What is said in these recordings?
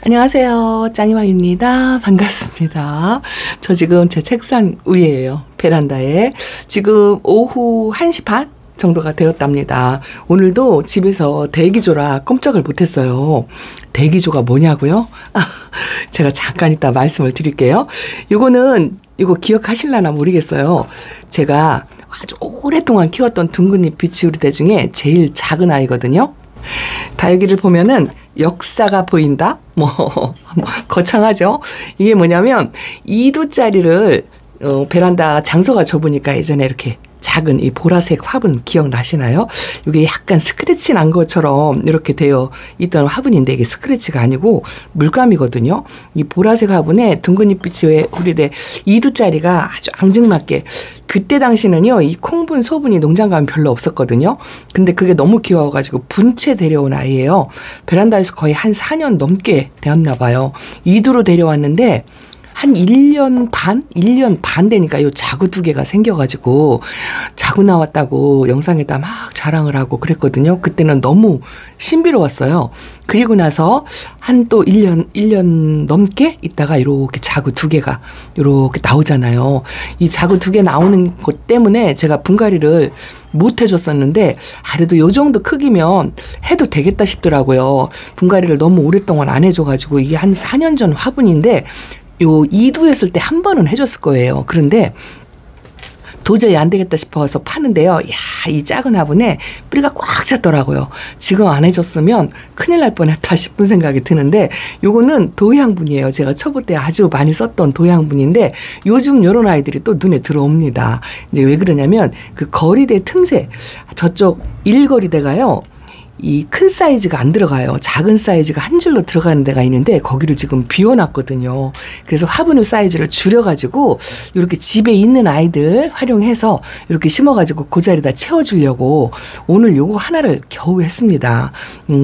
안녕하세요. 짱이맘입니다. 반갑습니다. 저 지금 제 책상 위에요. 베란다에. 지금 오후 1시 반 정도가 되었답니다. 오늘도 집에서 대기조라 꼼짝을 못했어요. 대기조가 뭐냐고요? 제가 잠깐 이따 말씀을 드릴게요. 이거 기억하실라나 모르겠어요. 제가 아주 오랫동안 키웠던 둥근잎 비치우리대 중에 제일 작은 아이거든요. 다육이를 보면은 역사가 보인다? 거창하죠? 이게 뭐냐면 2두짜리를 베란다 장소가 좁으니까 예전에 이렇게 작은 이 보라색 화분 기억나시나요? 이게 약간 스크래치 난 것처럼 이렇게 되어 있던 화분인데 이게 스크래치가 아니고 물감이거든요. 이 보라색 화분에 둥근잎빛이 우리대 2두짜리가 아주 앙증맞게 그때 당시는요, 이 콩분, 소분이 농장 가면 별로 없었거든요. 근데 그게 너무 귀여워가지고 분채 데려온 아이예요. 베란다에서 거의 한 4년 넘게 되었나 봐요. 2두로 데려왔는데 한 1년 반 되니까 요 자구 2개가 생겨가지고 자구 나왔다고 영상에다 막 자랑을 하고 그랬거든요. 그때는 너무 신비로웠어요. 그리고 나서 한 또 1년 넘게 있다가 이렇게 자구 2개가 이렇게 나오잖아요. 이 자구 2개 나오는 것 때문에 제가 분갈이를 못 해줬었는데 그래도 요 정도 크기면 해도 되겠다 싶더라고요. 분갈이를 너무 오랫동안 안 해줘가지고 이게 한 4년 전 화분인데 요 2두였을 때 한 번은 해줬을 거예요. 그런데 도저히 안 되겠다 싶어서 파는데요. 이 작은 화분에 뿌리가 꽉 찼더라고요. 지금 안 해줬으면 큰일 날 뻔했다 싶은 생각이 드는데 요거는 도양분이에요. 제가 초보 때 아주 많이 썼던 도양분인데 요즘 요런 아이들이 또 눈에 들어옵니다. 이제 왜 그러냐면 그 거리대 틈새 저쪽 일거리대가요. 이 큰 사이즈가 안 들어가요. 작은 사이즈가 한 줄로 들어가는 데가 있는데 거기를 지금 비워놨거든요. 그래서 화분의 사이즈를 줄여가지고 이렇게 집에 있는 아이들 활용해서 이렇게 심어가지고 그 자리에다 채워주려고 오늘 요거 하나를 겨우 했습니다.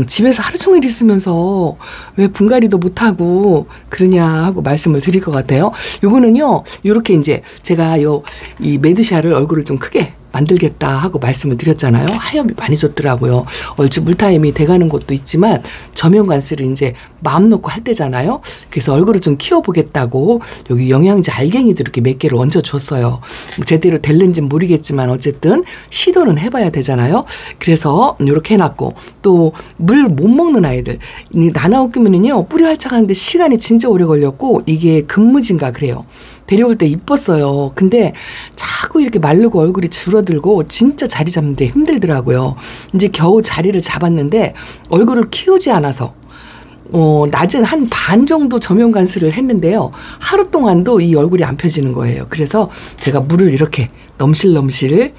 집에서 하루 종일 있으면서 왜 분갈이도 못하고 그러냐 하고 말씀을 드릴 것 같아요. 요거는요, 요렇게 이제 제가 이 메두샤를 얼굴을 좀 크게 만들겠다 하고 말씀을 드렸잖아요. 하엽이 많이 줬더라고요. 얼추 물타임이 돼가는 것도 있지만 저면관수를 이제 마음 놓고 할 때잖아요. 그래서 얼굴을 좀 키워보겠다고 여기 영양제 알갱이도 이렇게 몇 개를 얹어줬어요. 제대로 될는지는 모르겠지만 어쨌든 시도는 해봐야 되잖아요. 그래서 이렇게 해놨고 또 물 못 먹는 아이들 나나 웃기면은요 뿌리 활착하는데 시간이 진짜 오래 걸렸고 이게 근무진가 그래요. 데려올 때 이뻤어요. 근데 자꾸 이렇게 마르고 얼굴이 줄어들고 진짜 자리 잡는데 힘들더라고요. 이제 겨우 자리를 잡았는데 얼굴을 키우지 않아서 낮은 한 반 정도 저면관수를 했는데요. 하루 동안도 이 얼굴이 안 펴지는 거예요. 그래서 제가 물을 이렇게 넘치게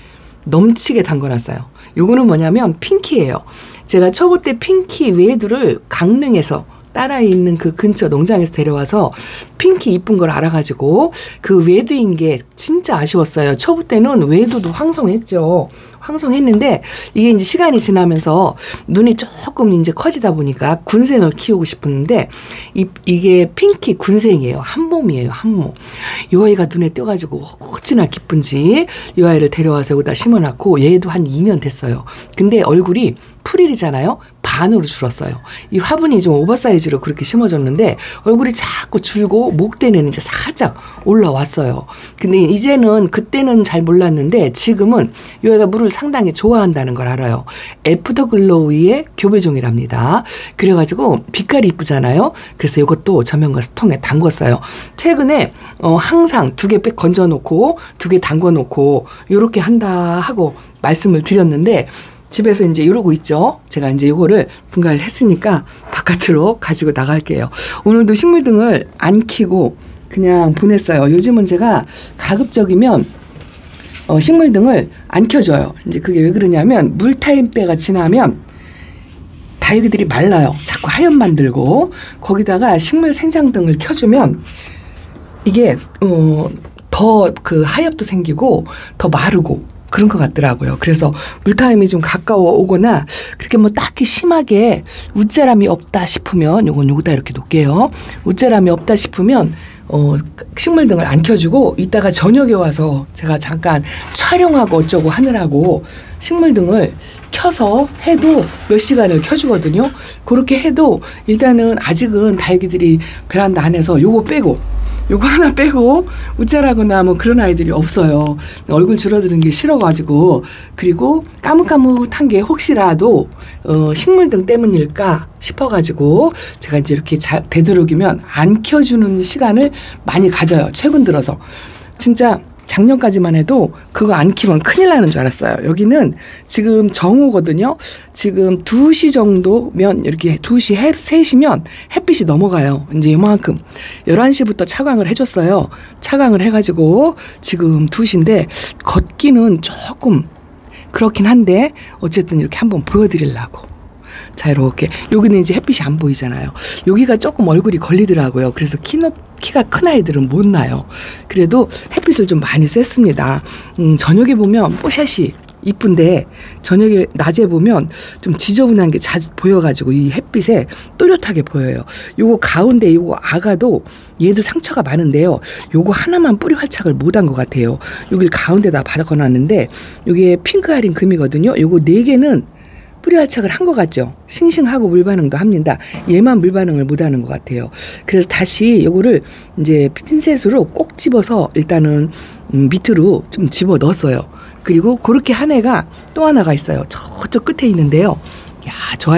담궈놨어요. 요거는 뭐냐면 핑키예요. 제가 초보 때 핑키 외두를 강릉에서 따라 있는 그 근처 농장에서 데려와서 핑키 이쁜 걸 알아가지고 그 외두인 게 진짜 아쉬웠어요. 초보 때는 외두도 황송했죠. 황송했는데 이게 이제 시간이 지나면서 눈이 조금 이제 커지다 보니까 군생을 키우고 싶었는데 이게 핑키 군생이에요. 한몸이에요. 한몸. 이 아이가 눈에 띄어가지고 어찌나 기쁜지 이 아이를 데려와서 여기다 심어놨고 얘도 한 2년 됐어요. 근데 얼굴이 프릴이잖아요. 반으로 줄었어요. 이 화분이 좀 오버사이즈로 그렇게 심어졌는데 얼굴이 자꾸 줄고 목대는 이제 살짝 올라왔어요. 근데 이제는 그때는 잘 몰랐는데 지금은 이 아이가 물을 상당히 좋아한다는 걸 알아요. 애프터글로우의 교배종이랍니다. 그래가지고 빛깔이 이쁘잖아요. 그래서 이것도 저면가스 통에 담궜어요. 최근에 항상 2개 빽 건져놓고 2개 담궈놓고 이렇게 한다 하고 말씀을 드렸는데 집에서 이제 이러고 있죠. 제가 이제 이거를 분갈이를 했으니까 바깥으로 가지고 나갈게요. 오늘도 식물등을 안 켜고 그냥 보냈어요. 요즘은 제가 가급적이면 식물등을 안 켜줘요. 이제 그게 왜 그러냐면 물타임 때가 지나면 다육이들이 말라요. 자꾸 하염 만들고 거기다가 식물 생장등을 켜주면 이게 더 그 하엽도 생기고 더 마르고 그런 것 같더라고요. 그래서 물타임이 좀 가까워 오거나 그렇게 뭐 딱히 심하게 웃자람이 없다 싶으면 요건 여기다 이렇게 놓을게요. 웃자람이 없다 싶으면 식물등을 안 켜주고 이따가 저녁에 와서 제가 잠깐 촬영하고 어쩌고 하느라고 식물등을 켜서 해도 몇 시간을 켜주거든요. 그렇게 해도 일단은 아직은 다육이들이 베란다 안에서 요거 하나 빼고 웃자라거나 뭐 그런 아이들이 없어요. 얼굴 줄어드는 게 싫어가지고. 그리고 까뭇까뭇한 게 혹시라도 식물등 때문일까 싶어가지고 제가 이제 이렇게 되도록이면 안 켜주는 시간을 많이 가져요. 최근 들어서. 진짜 작년까지만 해도 그거 안 키면 큰일 나는 줄 알았어요. 여기는 지금 정오거든요. 지금 2시 정도면 이렇게 2시 3시면 햇빛이 넘어가요. 이제 이만큼 11시부터 차광을 해줬어요. 차광을 해가지고 지금 2시인데 걷기는 조금 그렇긴 한데 어쨌든 이렇게 한번 보여드리려고. 자, 이렇게 여기는 이제 햇빛이 안 보이잖아요. 여기가 조금 얼굴이 걸리더라고요. 그래서 키가 큰 아이들은 못 나요. 그래도 햇빛을 좀 많이 쐈습니다. 저녁에 보면 뽀샤시 이쁜데 저녁에 낮에 보면 좀 지저분한 게 자주 보여가지고 이 햇빛에 또렷하게 보여요. 요거 가운데 요거 아가도 얘도 상처가 많은데요. 요거 하나만 뿌리 활착을 못한 것 같아요. 여길 가운데다 받아놨는데 요게 핑크아린 금이거든요. 요거 4개는 뿌리 활착을 한 것 같죠. 싱싱하고 물반응도 합니다. 얘만 물반응을 못하는 것 같아요. 그래서 다시 요거를 이제 핀셋으로 꼭 집어서 일단은 밑으로 좀 집어 넣었어요. 그리고 그렇게 한 애가 또 하나가 있어요. 저쪽 끝에 있는데요. 야, 저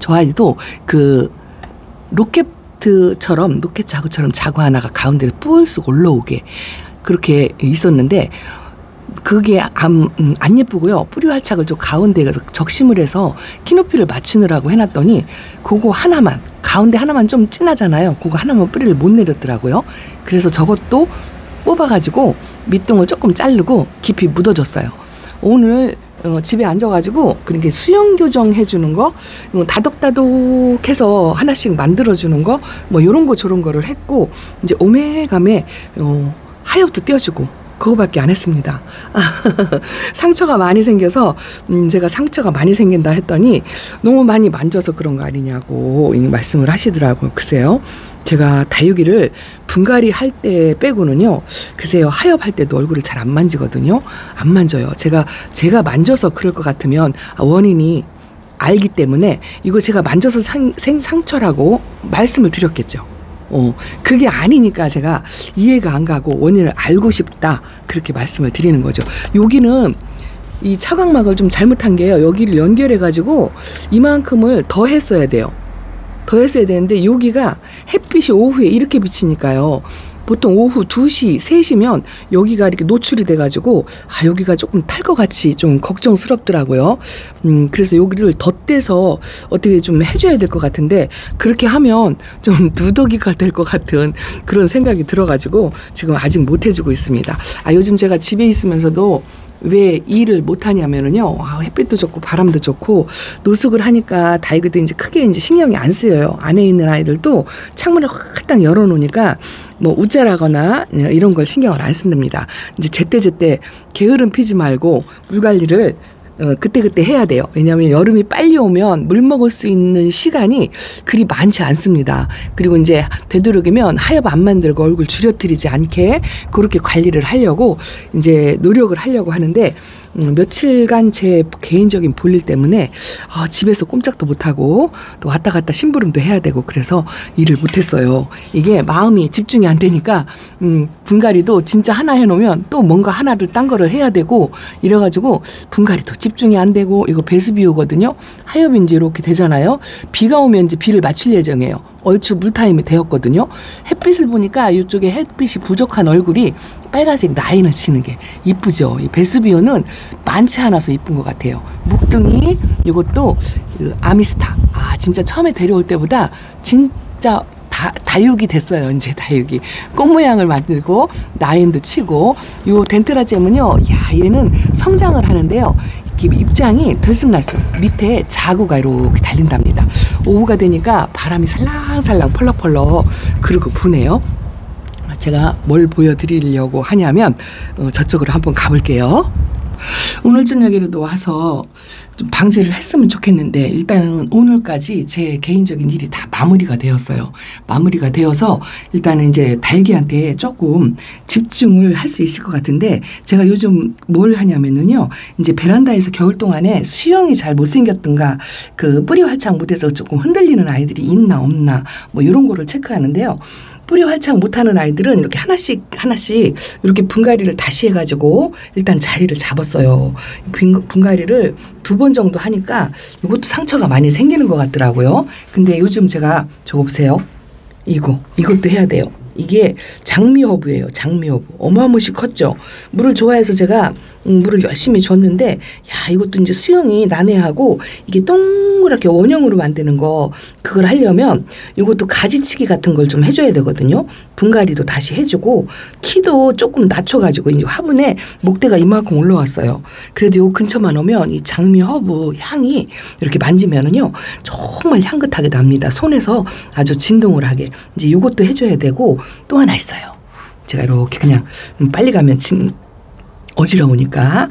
아이도 그 로켓 자구처럼 자구 하나가 가운데로 뿔쑥 올라오게 그렇게 있었는데 그게 안 예쁘고요. 뿌리 활착을 좀 가운데에 적심을 해서 키높이를 맞추느라고 해놨더니 그거 하나만 가운데 하나만 좀 진하잖아요. 그거 하나만 뿌리를 못 내렸더라고요. 그래서 저것도 뽑아가지고 밑둥을 조금 자르고 깊이 묻어줬어요. 오늘 집에 앉아가지고 그렇게 수영 교정 해주는 거, 다독다독해서 하나씩 만들어주는 거, 뭐 이런 거 저런 거를 했고 이제 오메감에 하엽도 떼어주고. 그거밖에 안 했습니다. 상처가 많이 생겨서 제가 상처가 많이 생긴다 했더니 너무 많이 만져서 그런 거 아니냐고 말씀을 하시더라고요. 글쎄요. 제가 다육이를 분갈이 할 때 빼고는요. 글쎄요. 하엽할 때도 얼굴을 잘 안 만지거든요. 안 만져요. 제가 만져서 그럴 것 같으면 원인이 알기 때문에 이거 제가 만져서 상처라고 말씀을 드렸겠죠. 그게 아니니까 제가 이해가 안 가고 원인을 알고 싶다. 그렇게 말씀을 드리는 거죠. 여기는 이 차광막을 좀 잘못한 게요. 여기를 연결해가지고 이만큼을 더 했어야 돼요. 더 했어야 되는데 여기가 햇빛이 오후에 이렇게 비치니까요. 보통 오후 2시, 3시면 여기가 이렇게 노출이 돼가지고 여기가 조금 탈 것 같이 좀 걱정스럽더라고요. 그래서 여기를 덧대서 어떻게 좀 해줘야 될 것 같은데 그렇게 하면 좀 누더기가 될 것 같은 그런 생각이 들어가지고 지금 아직 못 해주고 있습니다. 요즘 제가 집에 있으면서도 왜 일을 못하냐면은요. 햇빛도 좋고 바람도 좋고 노숙을 하니까 다육이도 이제 크게 이제 신경이 안 쓰여요. 안에 있는 아이들도 창문을 확딱 열어놓으니까 뭐 웃자라거나 이런 걸 신경을 안 쓴답니다. 이제 제때제때 게으름 피지 말고 물 관리를 그때그때 해야 돼요. 왜냐하면 여름이 빨리 오면 물 먹을 수 있는 시간이 그리 많지 않습니다. 그리고 이제 되도록이면 하엽 안 만들고 얼굴 줄여뜨리지 않게 그렇게 관리를 하려고 이제 노력을 하려고 하는데 며칠간 제 개인적인 볼일 때문에 집에서 꼼짝도 못하고 또 왔다 갔다 심부름도 해야 되고 그래서 일을 못했어요. 이게 마음이 집중이 안 되니까 분갈이도 진짜 하나 해놓으면 또 뭔가 하나를 딴 거를 해야 되고 이래가지고 분갈이도 집중이 안 되고 이거 배수비오거든요. 하엽이 이제 이렇게 되잖아요. 비가 오면 이제 비를 맞출 예정이에요. 얼추 물타임이 되었거든요. 햇빛을 보니까 이쪽에 햇빛이 부족한 얼굴이 빨간색 라인을 치는 게 이쁘죠. 이 베수비오는 많지 않아서 이쁜 것 같아요. 묵둥이 이것도 아미스타. 진짜 처음에 데려올 때보다 진짜 다육이 됐어요. 이제 다육이 꽃 모양을 만들고 라인도 치고 요 덴트라잼은요. 얘는 성장을 하는데요. 입장이 들쑥날쑥 밑에 자구가 이렇게 달린답니다. 오후가 되니까 바람이 살랑살랑 펄럭펄럭 그러고 부네요. 제가 뭘 보여드리려고 하냐면 저쪽으로 한번 가볼게요. 오늘 저녁에라도 와서 좀 방제를 했으면 좋겠는데 일단은 오늘까지 제 개인적인 일이 다 마무리가 되었어요. 마무리가 되어서 일단은 이제 달기한테 조금 집중을 할 수 있을 것 같은데 제가 요즘 뭘 하냐면은요. 이제 베란다에서 겨울 동안에 수영이 잘 못생겼던가 그 뿌리 활착 못해서 조금 흔들리는 아이들이 있나 없나 뭐 이런 거를 체크하는데요. 뿌리 활착 못하는 아이들은 이렇게 하나씩 이렇게 분갈이를 다시 해가지고 일단 자리를 잡았어요. 분갈이를 2번 정도 하니까 이것도 상처가 많이 생기는 것 같더라고요. 근데 요즘 제가 저거 보세요. 이것도 해야 돼요. 이게 장미허브예요. 장미허브. 어마무시 컸죠. 물을 좋아해서 제가 물을 열심히 줬는데 야 이것도 이제 수영이 난해하고 이게 동그랗게 원형으로 만드는 거 그걸 하려면 이것도 가지치기 같은 걸 좀 해줘야 되거든요. 분갈이도 다시 해주고 키도 조금 낮춰가지고 이제 화분에 목대가 이만큼 올라왔어요. 그래도 요 근처만 오면 이 장미허브 향이 이렇게 만지면은요 정말 향긋하게 납니다. 손에서 아주 진동을 하게 이제 이것도 해줘야 되고 또 하나 있어요. 제가 이렇게 그냥 빨리 가면 어지러우니까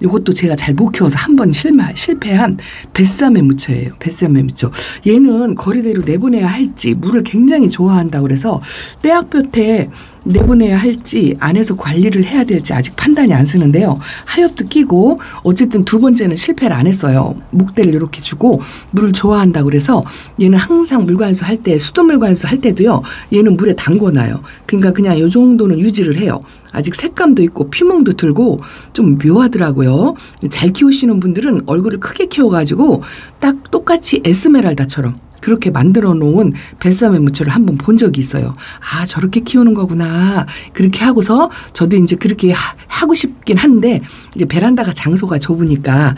요것도 제가 잘 못 키워서 한 번 실패한 뱃삼의 무초예요. 뱃삼의 무초. 얘는 거리대로 내보내야 할지 물을 굉장히 좋아한다고 그래서 떼약볕에 내보내야 할지 안에서 관리를 해야 될지 아직 판단이 안 쓰는데요. 하엽도 끼고 어쨌든 2번째는 실패를 안 했어요. 목대를 이렇게 주고 물을 좋아한다고 그래서 얘는 항상 물관수 할 때 수돗물 관수 할 때도요. 얘는 물에 담궈놔요. 그러니까 그냥 이 정도는 유지를 해요. 아직 색감도 있고 피멍도 들고 좀 묘하더라고요. 잘 키우시는 분들은 얼굴을 크게 키워가지고 딱 똑같이 에스메랄다처럼 그렇게 만들어 놓은 뱃삼의 무초를 한번 본 적이 있어요. 아 저렇게 키우는 거구나. 그렇게 하고서 저도 이제 그렇게 하고 싶긴 한데 이제 베란다가 장소가 좁으니까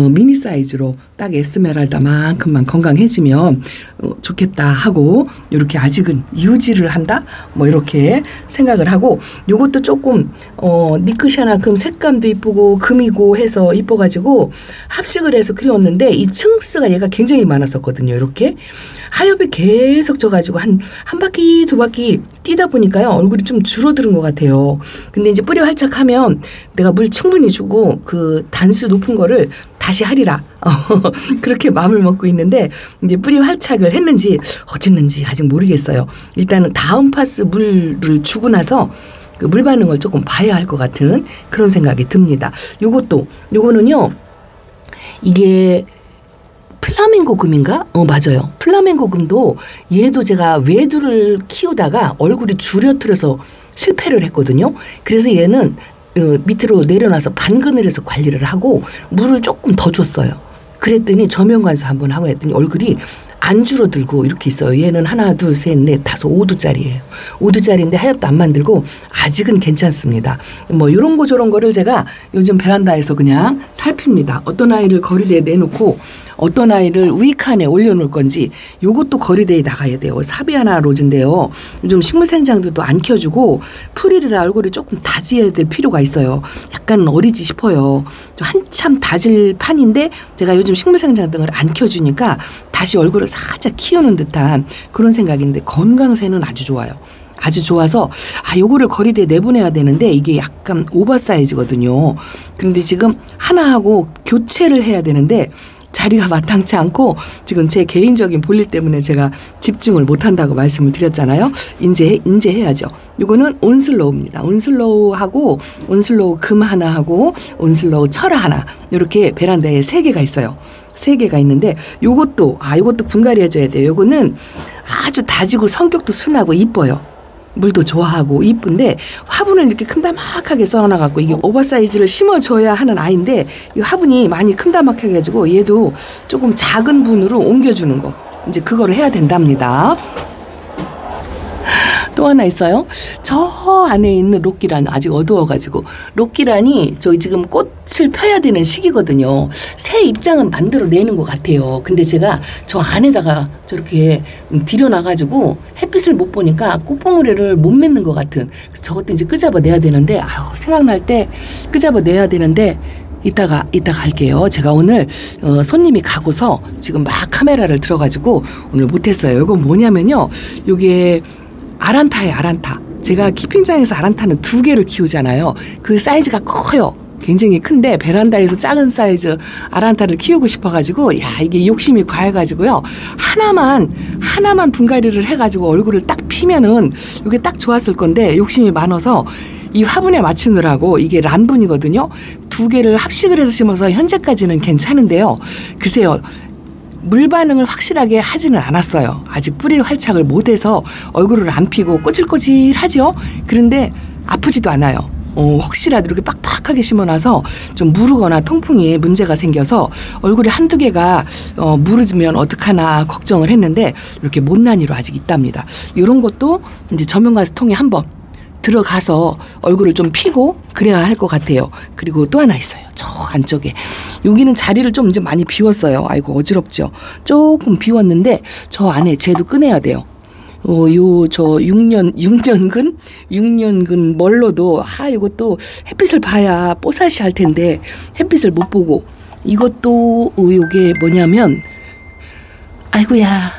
미니 사이즈로 딱 에스메랄다만큼만 건강해지면 좋겠다 하고 이렇게 아직은 유지를 한다? 뭐 이렇게 생각을 하고 요것도 조금 니크샤나금 색감도 이쁘고 금이고 해서 이뻐가지고 합식을 해서 그려왔는데 이 층스가 얘가 굉장히 많았었거든요. 이렇게 하엽이 계속 져가지고 한 바퀴 2바퀴 뛰다 보니까요 얼굴이 좀 줄어드는 것 같아요. 근데 이제 뿌리 활착하면 내가 물 충분히 주고 그 단수 높은 거를 다시 하리라 그렇게 마음을 먹고 있는데 이제 뿌리 활착을 했는지 어쨌는지 아직 모르겠어요. 일단은 다음 파스 물을 주고 나서 그 물 받는 걸 조금 봐야 할 것 같은 그런 생각이 듭니다. 요거는요 이게 플라멩고 금인가? 맞아요. 플라멩고 금도 얘도 제가 외두를 키우다가 얼굴이 줄여틀어서 실패를 했거든요. 그래서 얘는 밑으로 내려놔서 반그늘에서 관리를 하고 물을 조금 더 줬어요. 그랬더니 저면관수 한번 하고 했더니 얼굴이 안 줄어들고 이렇게 있어요. 얘는 하나, 둘, 셋, 넷, 다섯, 5두짜리예요. 5두짜리인데 하엽도 안 만들고 아직은 괜찮습니다. 뭐 이런 거 저런 거를 제가 요즘 베란다에서 그냥 살핍니다. 어떤 아이를 거리대에 내놓고 어떤 아이를 우익칸에 올려놓을 건지 요것도 거리대에 나가야 돼요. 사비아나 로즈인데요. 요즘 식물생장들도 안 켜주고 프리르라 얼굴이 조금 다져야 될 필요가 있어요. 약간 어리지 싶어요. 한참 다질 판인데 제가 요즘 식물생장 등을 안 켜주니까 다시 얼굴을 살짝 키우는 듯한 그런 생각인데 건강세는 아주 좋아요. 아주 좋아서 요거를 거리대에 내보내야 되는데 이게 약간 오버사이즈거든요. 그런데 지금 하나하고 교체를 해야 되는데 자리가 마땅치 않고 지금 제 개인적인 볼일 때문에 제가 집중을 못한다고 말씀을 드렸잖아요. 이제 해야죠. 이거는 온슬로우입니다. 온슬로우하고 온슬로우 금 하나 하고 온슬로우 철화 하나 이렇게 베란다에 3개가 있어요. 3개가 있는데 요것도 분갈이 해줘야 돼요. 요거는 아주 다지고 성격도 순하고 이뻐요. 물도 좋아하고 이쁜데 화분을 이렇게 큼다막하게 써놔갖고 이게 오버사이즈를 심어줘야 하는 아이인데 이 화분이 많이 큼다막하게 해가지고 얘도 조금 작은 분으로 옮겨주는 거 이제 그거를 해야 된답니다. 또 하나 있어요. 저 안에 있는 록기란 아직 어두워가지고 록기란이 저희 지금 꽃을 펴야 되는 시기거든요. 새 입장은 만들어내는 것 같아요. 근데 제가 저 안에다가 저렇게 들여놔가지고 햇빛을 못 보니까 꽃봉오리를 못 맺는 것 같은 저것도 이제 끄잡아내야 되는데 생각날 때 끄잡아내야 되는데 이따가 할게요. 제가 오늘 손님이 가고서 지금 막 카메라를 들어가지고 오늘 못했어요. 이건 뭐냐면요. 요게 아란타예요. 아란타. 제가 키핑장에서 아란타는 2개를 키우잖아요. 그 사이즈가 커요. 굉장히 큰데 베란다에서 작은 사이즈 아란타를 키우고 싶어가지고 이게 욕심이 과해가지고요. 하나만 분갈이를 해가지고 얼굴을 딱 피면은 이게 딱 좋았을 건데 욕심이 많아서 이 화분에 맞추느라고 이게 란분이거든요. 2개를 합식을 해서 심어서 현재까지는 괜찮은데요. 글쎄요. 물 반응을 확실하게 하지는 않았어요. 아직 뿌리를 활착을 못해서 얼굴을 안 피고 꼬질꼬질하죠. 그런데 아프지도 않아요. 혹시라도 이렇게 빡빡하게 심어놔서 좀 무르거나 통풍이 문제가 생겨서 얼굴에 1-2개가 무르지면 어떡하나 걱정을 했는데 이렇게 못난이로 아직 있답니다. 이런 것도 이제 전문가에서 통에 한번 들어가서 얼굴을 좀 피고 그래야 할 것 같아요. 그리고 또 하나 있어요. 저 안쪽에. 여기는 자리를 좀 이제 많이 비웠어요. 아이고 어지럽죠. 조금 비웠는데 저 안에 쟤도 꺼내야 돼요. 저 6년근 멀로도 이것도 햇빛을 봐야 뽀사시 할 텐데 햇빛을 못 보고 이것도 요게 뭐냐면 아이고야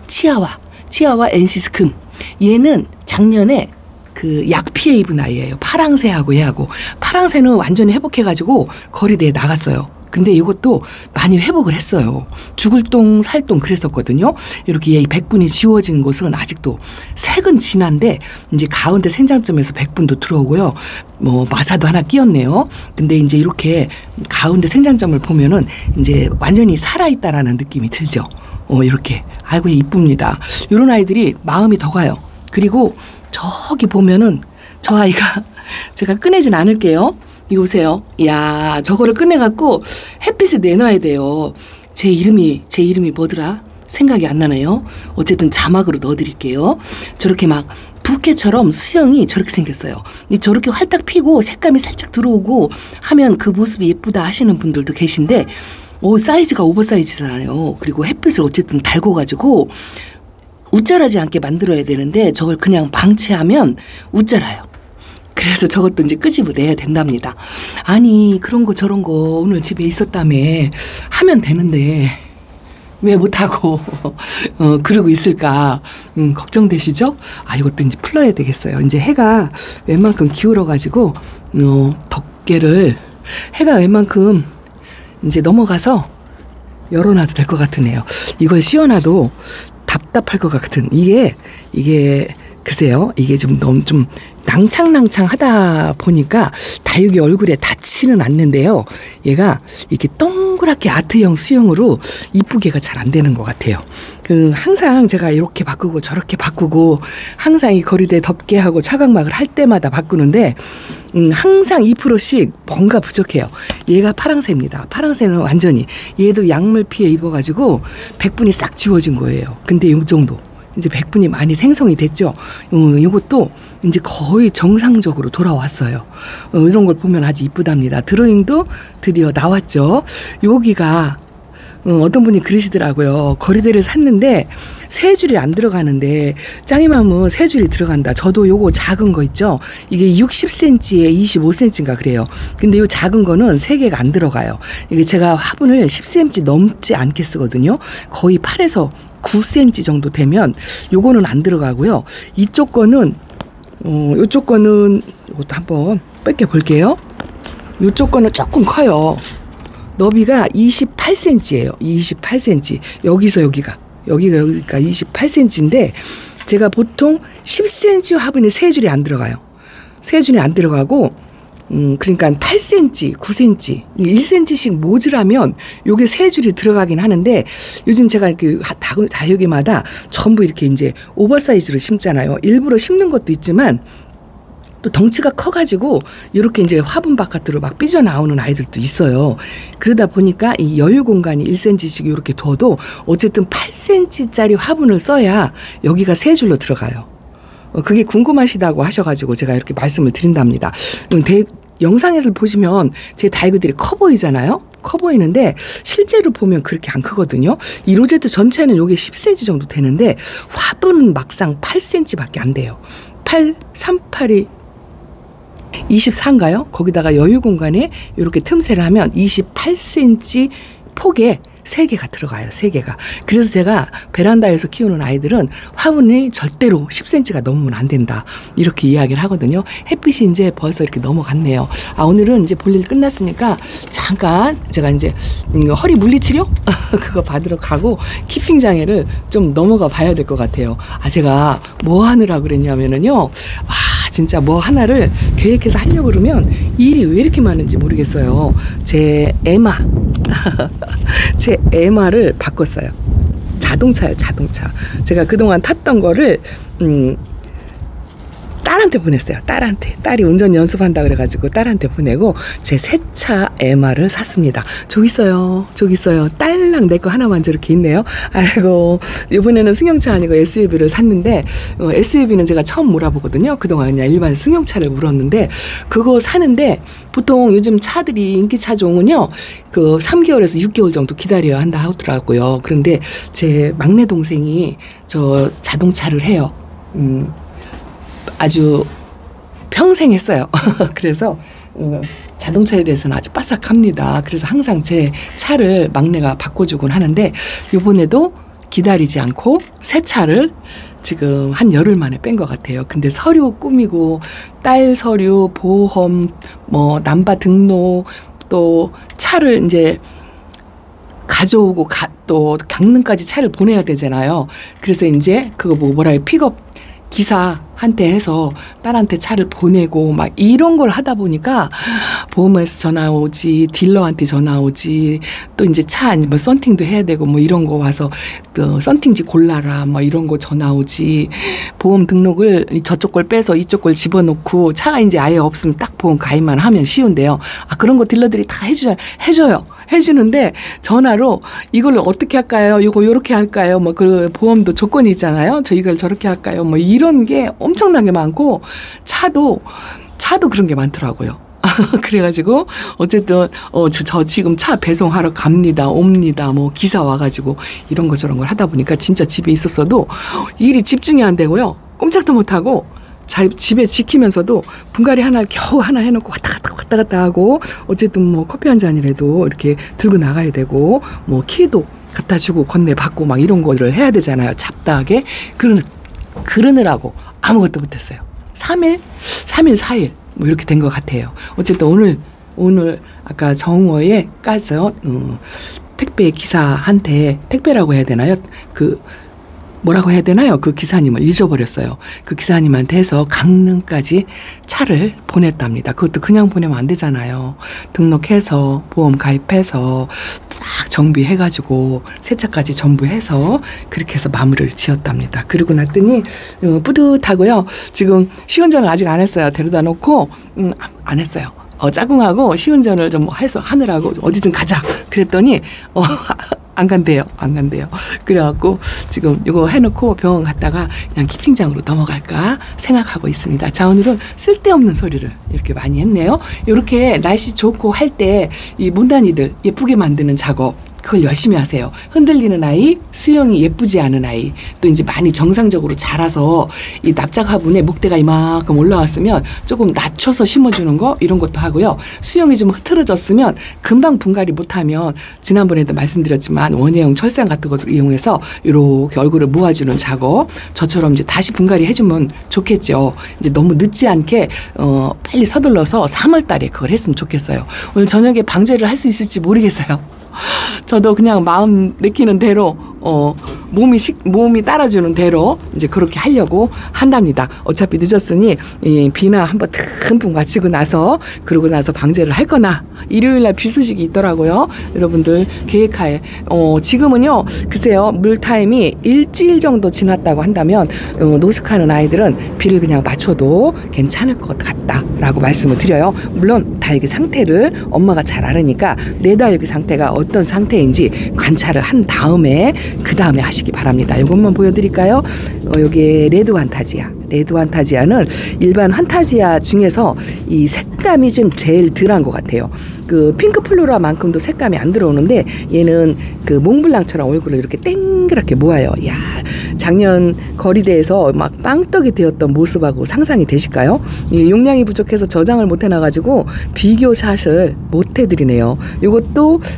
치아와 엔시스금 얘는 작년에 그 약 피해 입은 아이예요. 파랑새하고 얘하고 파랑새는 완전히 회복해가지고 거리대에 나갔어요. 근데 이것도 많이 회복을 했어요. 죽을 똥 살 똥 그랬었거든요. 이렇게 이 백분이 지워진 곳은 아직도 색은 진한데 이제 가운데 생장점에서 백분도 들어오고요. 마사도 하나 끼었네요. 근데 이제 이렇게 가운데 생장점을 보면은 이제 완전히 살아있다라는 느낌이 들죠. 이렇게 아이고 이쁩니다. 이런 아이들이 마음이 더 가요. 그리고 저기 보면은 저 아이가 제가 꺼내진 않을게요. 이거 보세요. 이야, 저거를 꺼내갖고 햇빛에 내놔야 돼요. 제 이름이 뭐더라? 생각이 안 나네요. 어쨌든 자막으로 넣어드릴게요. 저렇게 막 부케처럼 수영이 저렇게 생겼어요. 저렇게 활딱 피고 색감이 살짝 들어오고 하면 그 모습이 예쁘다 하시는 분들도 계신데 사이즈가 오버사이즈잖아요. 그리고 햇빛을 어쨌든 달궈가지고 웃자라지 않게 만들어야 되는데 저걸 그냥 방치하면 웃자라요. 그래서 저것도 이제 끄집어내야 된답니다. 아니 그런 거 저런 거 오늘 집에 있었다며 하면 되는데 왜 못하고 그러고 있을까 걱정되시죠? 이것도 이제 풀러야 되겠어요. 이제 해가 웬만큼 기울어가지고 덮개를 해가 웬만큼 이제 넘어가서 열어놔도 될 것 같으네요. 이걸 씌워놔도 답답할 것 같은 이게 글쎄요. 이게 너무 좀 낭창낭창하다 보니까 다육이 얼굴에 닿지는 않는데요. 얘가 이렇게 동그랗게 아트형 수영으로 이쁘게가 잘 안 되는 것 같아요. 항상 제가 이렇게 바꾸고 저렇게 바꾸고 항상 이 거리대 덮개하고 차각막을 할 때마다 바꾸는데 항상 2%씩 뭔가 부족해요. 얘가 파랑새입니다. 파랑새는 완전히 얘도 약물 피해 입어가지고 백분이 싹 지워진 거예요. 근데 이 정도 이제 백분이 많이 생성이 됐죠. 이것도 이제 거의 정상적으로 돌아왔어요. 이런 걸 보면 아주 이쁘답니다. 드로잉도 드디어 나왔죠. 여기가 어떤 분이 그러시더라고요. 거리대를 샀는데 세 줄이 안 들어가는데 짱이맘은 세 줄이 들어간다. 저도 요거 작은 거 있죠. 이게 60cm에 25cm인가 그래요. 근데 요 작은 거는 3개가 안 들어가요. 이게 제가 화분을 10cm 넘지 않게 쓰거든요. 거의 8에서 9cm 정도 되면 요거는 안 들어가고요. 이쪽 거는 요쪽 거는 이것도 한번 뺏겨 볼게요. 요쪽 거는 조금 커요. 너비가 28cm예요. 28cm. 여기서 여기가 28cm인데 제가 보통 10cm 화분에 3줄이 안 들어가요. 3줄이 안 들어가고 그러니까 8cm, 9cm, 1cm씩 모자라면 요게 3줄이 들어가긴 하는데 요즘 제가 그 다육이마다 전부 이렇게 이제 오버사이즈로 심잖아요. 일부러 심는 것도 있지만 또 덩치가 커가지고 이렇게 이제 화분 바깥으로 막 삐져나오는 아이들도 있어요. 그러다 보니까 이 여유 공간이 1cm씩 이렇게 둬도 어쨌든 8cm짜리 화분을 써야 여기가 3줄로 들어가요. 그게 궁금하시다고 하셔가지고 제가 이렇게 말씀을 드린답니다. 영상에서 보시면 제 다육이들이 커 보이잖아요. 커 보이는데 실제로 보면 그렇게 안 크거든요. 이 로제트 전체는 요게 10cm 정도 되는데 화분은 막상 8cm밖에 안 돼요. 8, 3, 8이 24인가요? 거기다가 여유 공간에 이렇게 틈새를 하면 28cm 폭에 3개가 들어가요. 3개가. 그래서 제가 베란다에서 키우는 아이들은 화분이 절대로 10cm가 넘으면 안 된다. 이렇게 이야기를 하거든요. 햇빛이 이제 벌써 이렇게 넘어갔네요. 오늘은 이제 볼일 끝났으니까 잠깐 제가 이제 허리 물리치료? 그거 받으러 가고 키핑 장애를 좀 넘어가 봐야 될 것 같아요. 제가 뭐 하느라 그랬냐면은요. 진짜 뭐 하나를 계획해서 하려고 그러면 일이 왜 이렇게 많은지 모르겠어요. 제 에마를 바꿨어요. 자동차예요, 자동차. 제가 그동안 탔던 거를 딸한테 보냈어요. 딸이 운전 연습한다 그래가지고 딸한테 보내고 제 새 차 에마를 샀습니다. 저기 있어요. 딸랑 내 거 하나만 저렇게 있네요. 아이고, 이번에는 승용차 아니고 SUV를 샀는데 SUV는 제가 처음 몰아보거든요. 그동안 그냥 일반 승용차를 몰았는데 그거 사는데 보통 요즘 차들이 인기차 종은요. 그 3개월에서 6개월 정도 기다려야 한다 하더라고요. 그런데 제 막내 동생이 저 자동차를 해요. 아주 평생 했어요. 그래서 자동차에 대해서는 아주 빠삭합니다. 그래서 항상 제 차를 막내가 바꿔주곤 하는데 이번에도 기다리지 않고 새 차를 지금 한 열흘 만에 뺀 것 같아요. 근데 서류 꾸미고 딸 서류, 보험, 뭐 남바 등록, 또 차를 이제 가져오고 또 강릉까지 차를 보내야 되잖아요. 그래서 이제 그거 뭐라 해요, 픽업 기사한테 해서 딸한테 차를 보내고 막 이런 걸 하다 보니까 보험에서 전화 오지, 딜러한테 전화 오지, 또 이제 차 뭐 썬팅도 해야 되고 뭐 이런 거 와서 그 썬팅지 골라라 뭐 이런 거 전화 오지, 보험 등록을 저쪽 걸 빼서 이쪽 걸 집어넣고 차가 이제 아예 없으면 딱 보험 가입만 하면 쉬운데요. 그런 거 딜러들이 다 해줘요. 해주는데 전화로 이걸 어떻게 할까요? 이거 요렇게 할까요? 뭐 그 보험도 조건이 있잖아요. 저 이걸 저렇게 할까요? 뭐 이런 게 엄청나게 많고 차도 그런 게 많더라고요. 그래가지고 어쨌든 저 지금 차 배송하러 갑니다, 옵니다, 뭐 기사 와가지고 이런 거 저런 걸 하다 보니까 진짜 집에 있었어도 일이 집중이 안 되고요. 꼼짝도 못 하고 집에 지키면서도 분갈이 겨우 하나 해놓고 왔다 갔다 하고 어쨌든 뭐 커피 한 잔이라도 이렇게 들고 나가야 되고 뭐 키도 갖다 주고 건네 받고 막 이런 거를 해야 되잖아요. 잡다하게. 그러느라고 아무것도 못했어요. 3일 4일 뭐 이렇게 된 것 같아요. 어쨌든 오늘 아까 정오에 까서 택배 기사한테, 택배라고 해야 되나요? 뭐라고 해야 되나요? 그 기사님을 잊어버렸어요. 그 기사님한테 해서 강릉까지 차를 보냈답니다. 그것도 그냥 보내면 안 되잖아요. 등록해서 보험 가입해서 싹 정비해가지고 세차까지 전부 해서 그렇게 해서 마무리를 지었답니다. 그러고 났더니 뿌듯하고요. 지금 시운전을 아직 안 했어요. 데려다 놓고 안 했어요. 짜궁하고 시운전을 좀 해서 하느라고 어디 좀 가자 그랬더니 안 간대요. 그래갖고 지금 이거 해놓고 병원 갔다가 그냥 키핑장으로 넘어갈까 생각하고 있습니다. 자, 오늘은 쓸데없는 소리를 이렇게 많이 했네요. 이렇게 날씨 좋고 할 때 이 못난이들 예쁘게 만드는 작업, 그걸 열심히 하세요. 흔들리는 아이, 수영이 예쁘지 않은 아이, 또 이제 많이 정상적으로 자라서 이 납작 화분에 목대가 이만큼 올라왔으면 조금 낮춰서 심어주는 거, 이런 것도 하고요. 수영이 좀 흐트러졌으면 금방 분갈이 못하면 지난번에도 말씀드렸지만 원예형 철상 같은 것을 이용해서 이렇게 얼굴을 모아주는 작업, 저처럼 이제 다시 분갈이 해주면 좋겠죠. 이제 너무 늦지 않게 빨리 서둘러서 3월 달에 그걸 했으면 좋겠어요. 오늘 저녁에 방제를 할 수 있을지 모르겠어요. 저도 그냥 마음 내키는 대로 몸이 따라주는 대로 이제 그렇게 하려고 한답니다. 어차피 늦었으니 비나 한번 듬뿍 마치고 나서 그러고 나서 방제를 할 거나 일요일날 비 소식이 있더라고요. 여러분들 계획하에 지금은요 글쎄요 물타임이 일주일 정도 지났다고 한다면 노숙하는 아이들은 비를 그냥 맞춰도 괜찮을 것 같다라고 말씀을 드려요. 물론 다육이 상태를 엄마가 잘 알으니까 내 다육이 상태가 어떤 상태인지 관찰을 한 다음에 그 다음에 하시기 바랍니다. 이것만 보여드릴까요? 여기 레드 환타지아는 일반 환타지아 중에서 이 색감이 좀 제일 덜한 것 같아요. 그 핑크 플로라만큼도 색감이 안 들어오는데 얘는 그 몽블랑처럼 얼굴을 이렇게 땡그랗게 모아요. 야, 작년 거리대에서 막 빵떡이 되었던 모습하고 상상이 되실까요? 용량이 부족해서 저장을 못 해놔가지고 비교 샷을 못 해드리네요.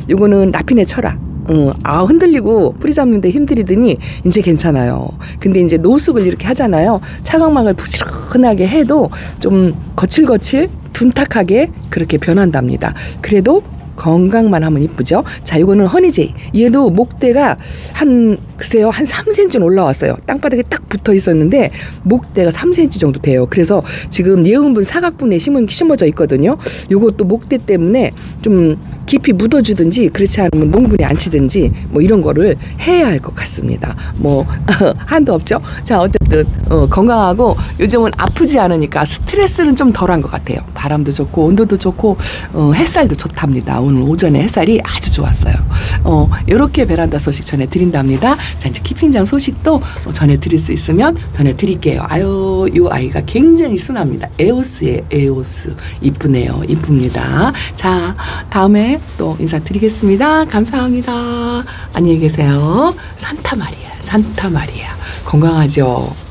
요거는 라피네 철화. 흔들리고 뿌리 잡는데 힘들이더니 이제 괜찮아요. 근데 이제 노숙을 이렇게 하잖아요. 차광막을 부지런하게 해도 좀 거칠거칠 둔탁하게 그렇게 변한답니다. 그래도 건강만 하면 이쁘죠. 자, 이거는 허니제이. 얘도 목대가 글쎄요, 한 3cm는 올라왔어요. 땅바닥에 딱 붙어 있었는데 목대가 3cm 정도 돼요. 그래서 지금 예은분 사각분에 심어져 있거든요. 요것도 목대 때문에 좀 깊이 묻어주든지 그렇지 않으면 농분에 안 치든지 뭐 이런 거를 해야 할 것 같습니다. 뭐 한도 없죠. 자, 어쨌든 건강하고 요즘은 아프지 않으니까 스트레스는 좀 덜한 것 같아요. 바람도 좋고 온도도 좋고 햇살도 좋답니다. 오늘 오전에 햇살이 아주 좋았어요. 이렇게 베란다 소식 전해드린답니다. 자, 이제 키핑장 소식도 전해드릴 수 있으면 전해드릴게요. 아유, 이 아이가 굉장히 순합니다. 에오스예요. 에오스. 이쁘네요. 이쁩니다. 자, 다음에 또 인사드리겠습니다. 감사합니다. 안녕히 계세요. 산타 마리아, 산타 마리아. 건강하죠?